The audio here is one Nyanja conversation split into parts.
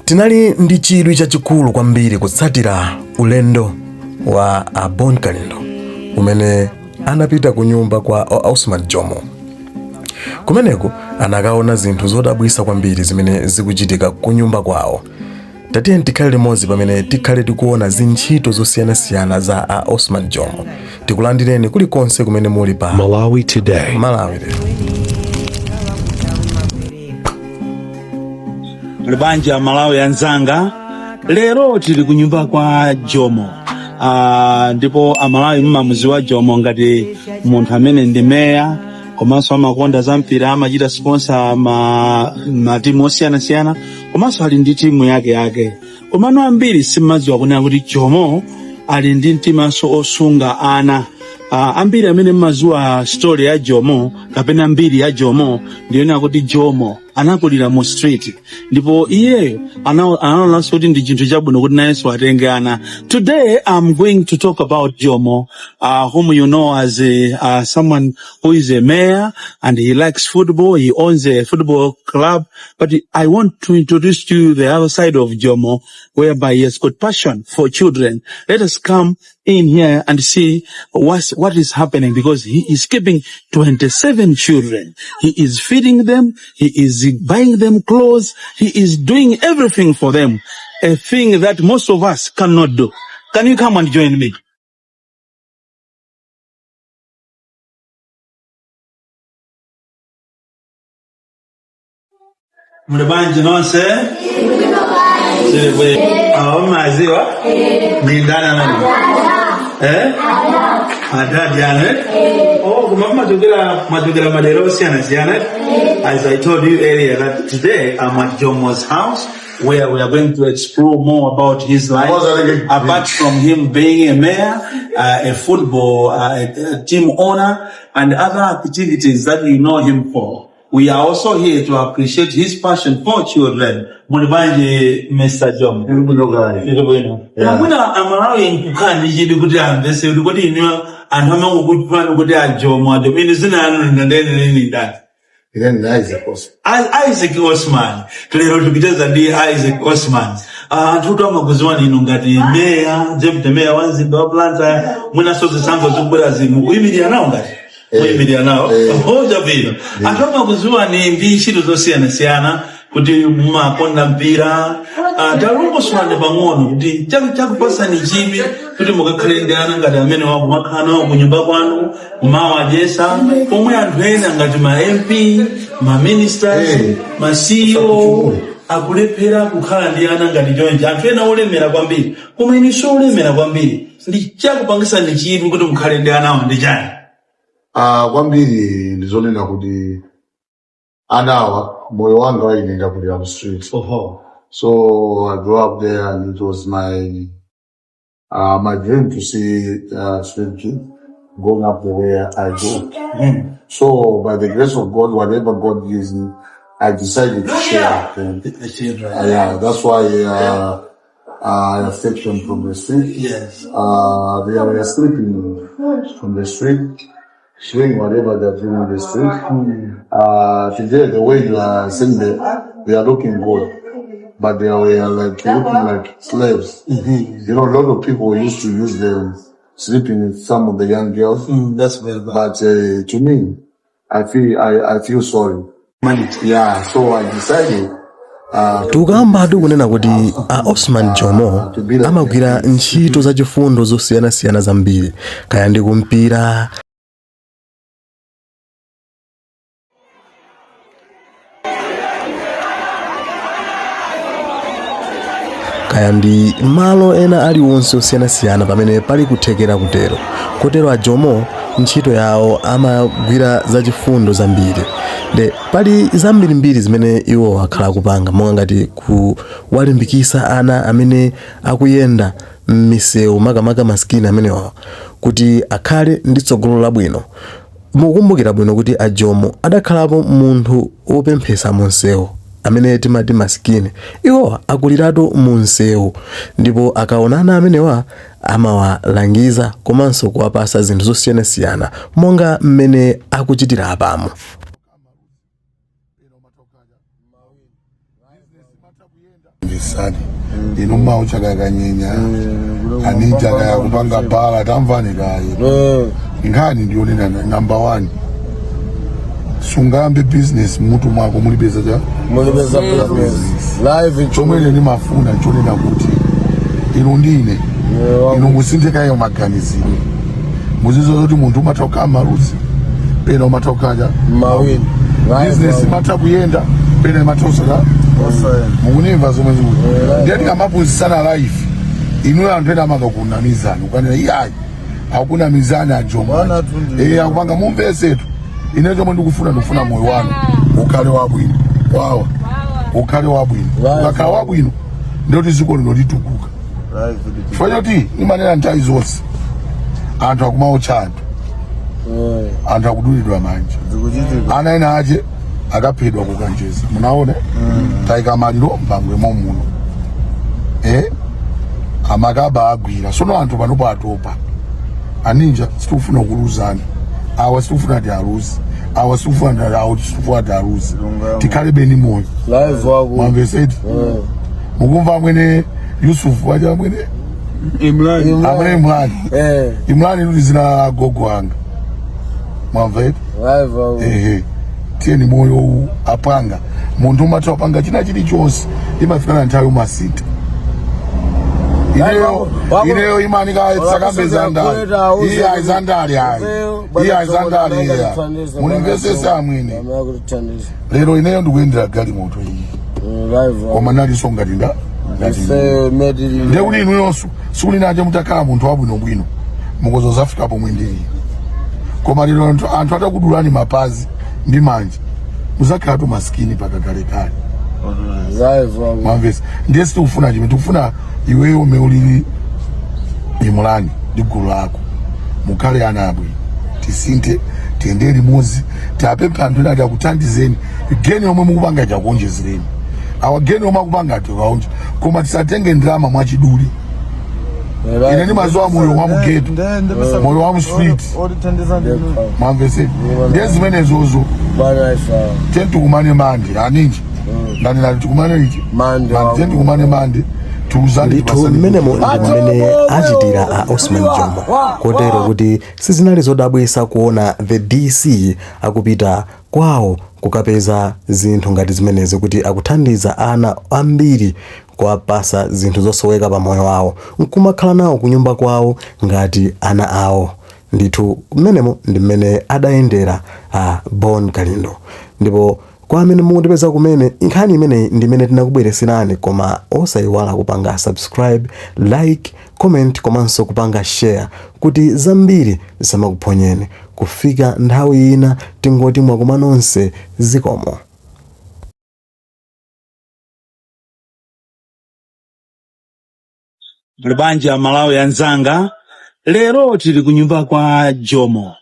Tinali ndi chidwi chachikulu kwambiri kutsatira ulendo wa Bon Kalindo umene anapita ku nyumba kwa Osman Jomo. Kumeneko anakaona zinthu zodabwisa kwambiri zimene zikuchitika ku nyumba kwawo. Tatiye tikhale limodzi pamene tikhale tikuona zintchito zosiyanasiyana za Osman Jomo. Tikulandireni kulikonse kumene muli pa Malawi Today. Malawi Today. Libanja Malawi anzanga, lero tili kunyumba kwa Jomo. Ndipo Malawi mmamuziwa Jomo ngati munthu amene ndi meya, komanso amakonda za mpira, amachita sponsor ma timu osiyanasiyana, komanso ali ndi timu yake. Komano ambiri simadziwa kunena kuti Jomo ali ndi mtimanso osunga ana. Ambiri amene mmaziwa story ya Jomo kapena mbiri ya Jomo ndiyo kuti Jomo anakulira mu street, ndipo iye anaona kuti ndi chinthu chabwino kuti nayenso atenge ana. Today I'm going to talk about Jomo, whom you know as someone who is a mayor and he likes football. He owns a football club, but I want to introduce to you the other side of Jomo, whereby he has got passion for children. Let us come in here and see what is happening, because he is keeping 27 children. He is feeding them. He is buying them clothes. He is doing everything for them. A thing that most of us cannot do. Can you come and join me? Mlibanji nonse? Sile maziwa? Ni ndana nani? Adad yani? Kumama majogera madero siyana. As I told you earlier, that today I'm at Jomo's house, where we are going to explore more about his life. Apart from him being a mayor, a football a team owner, and other activities that you know him for, we are also here to appreciate his passion for children. Mulibanje, Mr. Jomo. Muna Amarawi nkukani jidi kuti ambese, kuti inu anhama ukutupani kuti Jomo, ademini zina anu nandene ndani. Isaac Osman. Lero tukiteza ndi Isaac Osman. Tuto amakuziwa ni ngati meya, deputy meya wanzimba wa Planta, mwina soze sango zubura zimu. Uimidia nao ngati? Uimidia nao? Hoja vino. Atoma kuziwa ni ndi shido zosiyana kuti mmakonda mpira. Talungo swande pangono kuti chakupasa ni chibi kuti mukakhalendana ngati amene wakumakhana kunyumba kwanu kumawa jesa pomwe anthu ena ngati ma MP, ma ministers, ma CEO akulephera kukhala ndi ana ngati chonje. Anthu ena olemera kwambiri, koma inu so olemera kwambiri. Ndi chakupangisa ni chibi kuti mukhale ndi anawo ndi chani? Kwambiri ndizonena kuti anawa moyo wanga wainenda kuli on the street. So I grew up there, and it was my dream to see street kids going up the way I go. So by the grace of God, whatever God gives me, I decided to share with them. Yeah, that's why I have taken from the street. Yes. They were sleeping from the street, showing whatever they're doing on the street. Today, the way you are saying they are looking good, but they were looking like slaves. You know, a lot of people used to use them sleeping with some of the young girls. That's very bad. But to me, I feel sorry. Yeah, so I decided. Tukamba kunena kuti Osman Jomo amagwira ntchito za chifundo zosiyanasiyana zambiri, kaya ndi kumpira, kaya ndi malo ena aliwonse osiyanasiyana pamene pali kuthekera kutero. Kotero a Jomo ntchito yawo amagwira za chifundo zambiri. Pali zambirimbiri zimene iwo akhala kupanga, monga ngati kuwalimbikisa ana amene akuyenda m'misewu makamaka maskini amenewa kuti akhale ndi tsogolo labwino. Mukumbukira bwino kuti a Jomo adakhalapo munthu wopemphesa mu msewu amene timati maskini. Iwo akuliratu mu msewu, ndipo akaonana amenewa amawalangiza komanso kuwapasa zinthu zosiyanasiyana monga mmene akuchitira apamo. Visani inuma uchakakanyenya anijaka ya kupanga bala tamvani kayi ngani ndiyo nina number 1 sungambe business mutu mwako mulibeza business live chomwele ni mafuna chone na kuti inundine inungusindika yo maganizini muzizo zoti muntu umatoka maruzi pena umatokaja mawini business mata kuyenda pena matosaka mukunimva zomwe ndiyati kamapuzisana life inu anthu ena amakakuna mizani ukanena iyayi akuna mizani ajoma akupanga mumvesetu ine chomwe ndikufuna moyo wanu ukhale wabwino wawa ukhale wabwino ukakhala wabwino ndiyoti ziko lino litukuka chifukwa choti imanena nthawi zonse anthu akumaotcha anthu akudulidwa manja ana ena ache akaphedwa kukanjeza munaona taika maliro mbangwe muno amakaba agwira sono anthu panopo atopa aninja sitifuna kuluzana awa sitifuna ti aluzi awa sitifuna ti aluzi tikhale beni moyo live wako mwamveseti mukumva mwene Yusuf waja mwene Imrani nuli zina gogo anga mwamveti live wako tieni moyo apanga muntu umati wapanga china chili chonse imafikana nthawi umasita ineyo imani sakambeza ndali iya aizandali munimvesese amwene lero ineyo ndikuyendera gali moto iyi koma naliso ngati ndekuti inu yonso sikuli naje mutakhala munthu wabwinobwino mukozo zafika pomwe ndili koma lero anthu atakudulani mapazi ndi manja muzakhala tu maskini pakakalekale mwamvesa ndiye sitikufuna chimene tikufuna iweyo meulili Imrani ndi gulu lako mukhale ana abwino tisinthe tiyende limodzi tiapempha anthu ena ati akuthandizeni geni omwe mukupanga chakuonjezereni awa geni omwe akupanga ati kaonje koma tisatenge ndalama mwachiduli ine ndi mazuwa moyo wa mugeto moyo wa mstreet mwamveseni ndiye zimenezozo tentikumane mande aninji ndani tikumane ichi tentikumane mande ndithu mmenemo ndi mmene achitira a Osman Jomo kotero kuti sizinali zodabwitsa kuona the DC akupita kwawo kukapeza zinthu ngati zimenezi kuti akuthandiza ana ambiri kuwapasa zinthu zosoweka pa moyo wawo nkumakhala nawo kunyumba kwawo ngati ana awo ndithu mmenemo ndi mmene adayendera Bon Kalindo ndipo kwa amene mukutipeza kumene nkhani imeneyi ndi imene tinakubweretserani koma osayiwala kupanga subscribe, like, comment komanso kupanga share kuti zambiri zisamakuphonyeni kufika nthawi ina tingoti mwakoma nonse zikomo. Mlibanja ya Malawi anzanga lero tili kunyumba kwa Jomo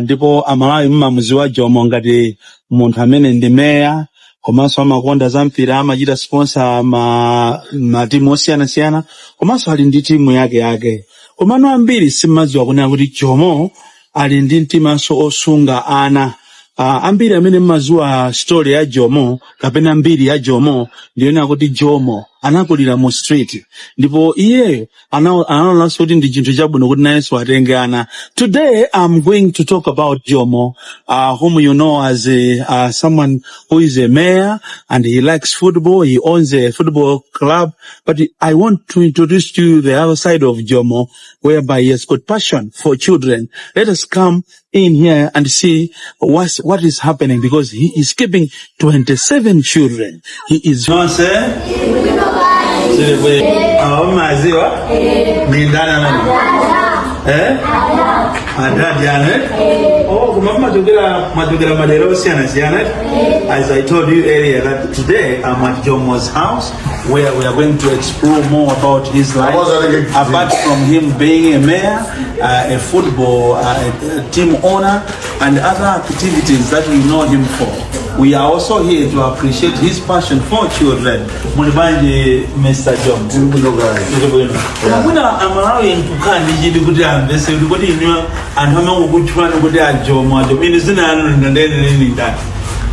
ndipo amalawi mmamuziwa Jomo ngati munthu amene ndi meya komanso amakonda za mpira amachita sponsor ma timu osiyanasiyana komanso ali ndi timu yake komano ambiri simadziwa kunena kuti Jomo ali ndi mtimanso osunga ana ambiri amene mmaziwa story ya Jomo kapena mbiri ya Jomo ndiona kuti Jomo anakulira mu street ndipo iye anaona kuti ndi chinthu chabwino kuti nayenso atenge ana. Today I'm going to talk about Jomo, whom you know as someone who is a mayor and he likes football. He owns a football club, but I want to introduce to you the other side of Jomo, whereby he has got passion for children. Let us come in here and see what is happening, because he is keeping 27 children. He is maziwa ni ndana nani matugera madero siana. As I told you earlier that today I'm at Jomo's house where we are going to explore more about his life, apart from him being a mayor, a football team owner and other activities that we know him for. We are also here to appreciate his passion for children. Mulibanje Mr. Jomo. Muna amalawi ntukandi jidi kuti ambese kuti inyo anthu amangokuchwana kuti Jomo ini zina anu ndendene nini ndani.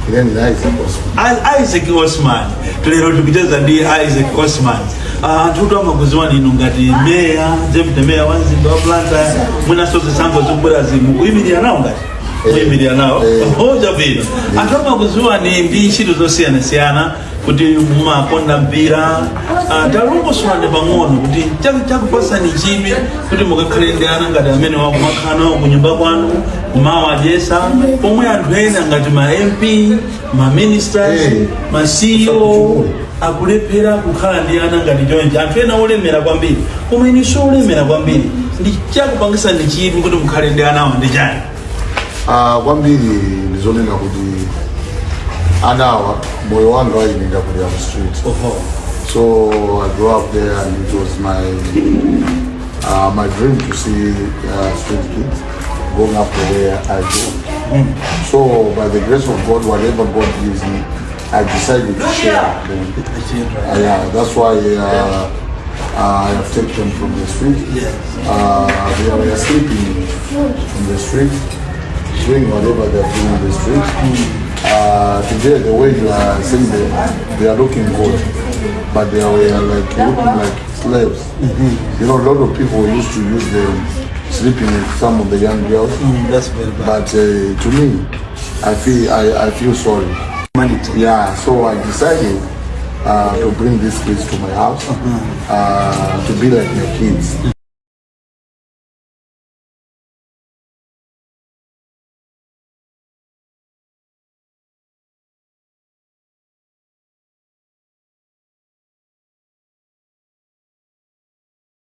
Then Isaac Osman. Isaac Osman tulero tukicheza ndi Isaac Osman. Anthu amakuziwani inu ngati meya deputy mayor wa mzinda wa Blantyre mwina sozi sango zobwera zimu kuyimirira nawo ngati kuyimirira nawo hoja vino anthu amakuziwani ndi ntchito zosiyana kuti mumakonda mpira talongoswani pang'ono kuti chakupasani chimi kuti mukakhale ndi ana ngati amene wakumakhala nawo ku nyumba kwanu kumawadyesa pomwe anthu ena ngati ma MP ma ministers ma CEO akulephera kukhala ndi ana ngati chonje anthu ena olemera kwambiri koma iniso olemera kwambiri ndi chakupangisani chimi kuti mukhale ndi anawo ndi chani? Kwambiri ndizonena kuti anawa moyo wanga wainenda kuli on street. So I grew up there and it was my dream to see street kids going up to where I go. So by the grace of God, whatever God gives me, I decided to share them. That's why I have taken them from the street. They were sleeping in the street, doing whatever they're doing in the street. Today, the way you are saying they are looking good, but they are like looking like slaves. You know, a lot of people used to use them sleeping with some of the young girls. That's very bad. But to me, I feel sorry. Yeah, so I decided to bring these kids to my house to be like my kids.